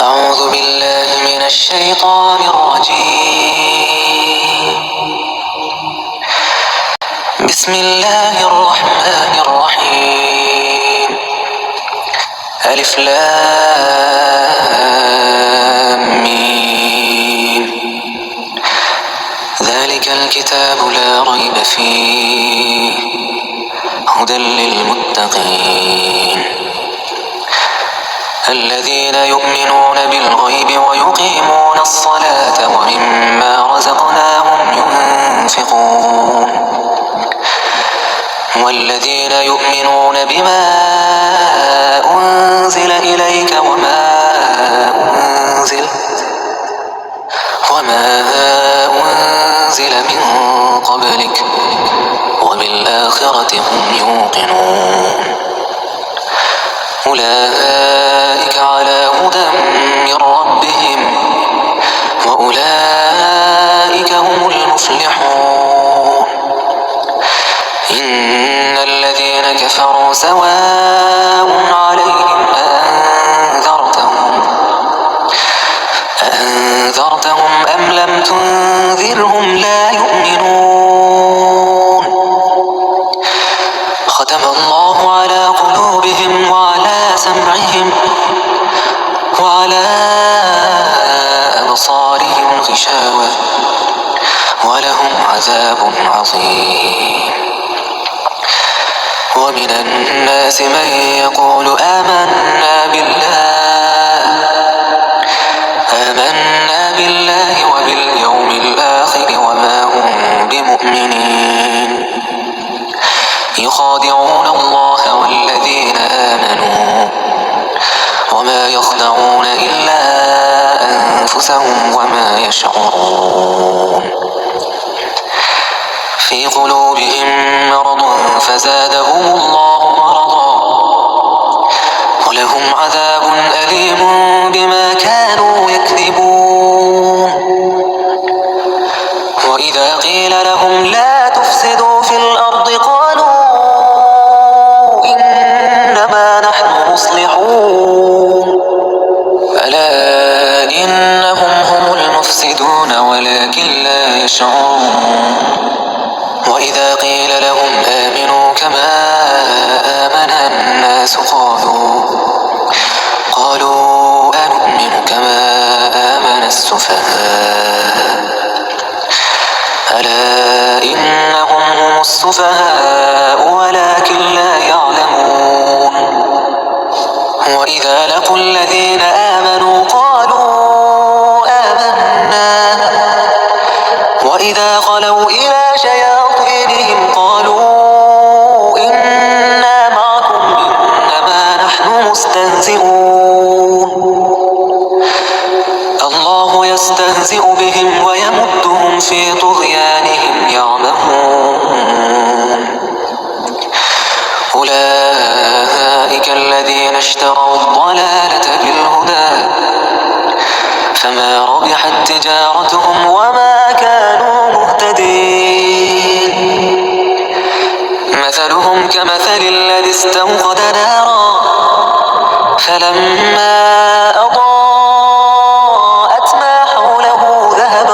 أعوذ بالله من الشيطان الرجيم. بسم الله الرحمن الرحيم. ألف لام ميم. ذلك الكتاب لا ريب فيه هدى للمتقين الذين يؤمنون بالغيب ويقيمون الصلاة ومما رزقناهم ينفقون والذين يؤمنون بما أنزل إليك وما أنزل من قبلك وبالآخرة هم يوقنون أولئك على هدى من ربهم وأولئك هم المفلحون. إن الذين كفروا سواء عليهم أأنذرتهم أم لم تنذرهم لا يؤمنون. ختم الله على قلوبهم وعلى سمعهم وعلى أبصارهم غشاوة ولهم عذاب عظيم. ومن الناس من يقول آمنا بالله وباليوم الآخر وما هم بمؤمنين يخادعون الله والذين آمنوا وما يخدعون إلا أنفسهم وما يشعرون. في قلوبهم مرض فزادهم الله مرضا ولهم عذاب أليم بما كانوا يكذبون. وإذا قيل لهم لا تفسدوا في الأرض قالوا إنما نحن مصلحون ألا إنهم هم المفسدون ولكن لا يشعرون. وإذا قيل لهم آمنوا كما آمن الناس قالوا أنؤمن كما آمن السفهاء ألا إنهم هم السفهاء ولكن لا يعلمون. وإذا لقوا الذين آمنوا قالوا آمنا وإذا خلوا إلى شياطينهم قالوا إنا معكم إنما نحن مستهزئون. الله يستهزئ بهم ويمدهم في طغيانهم يعمهون. أولئك الذين اشتروا الضلالة بالهدى فما ربحت تجارتهم وما كانوا مهتدين. مثلهم كمثل الذي استوقد نارا فلما أضاءت ما حوله ذهب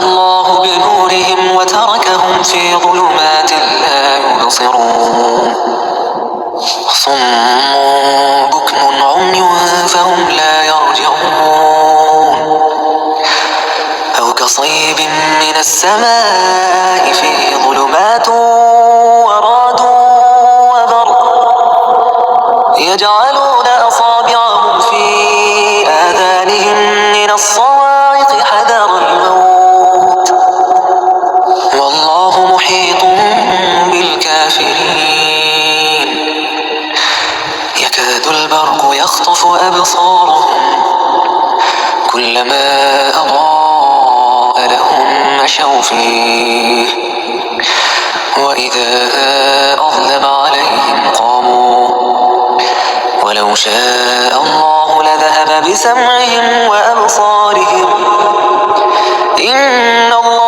الله بنورهم وتركهم في ظلمات لا يبصرون. صم بكم عمي فهم لا يرجعون. أو كصيب من السماء فيه ظلمات ورعد وبرق يجعلون أصابعهم في آذانهم من الصواعق حذر الموت والله محيط بالكافرين. يكاد البرق يخطف أبصارهم كلما أضاء لهم مشوا فيه وإذا أظلم عليهم قاموا ولو شاء الله لذهب بسمعهم وأبصارهم إن الله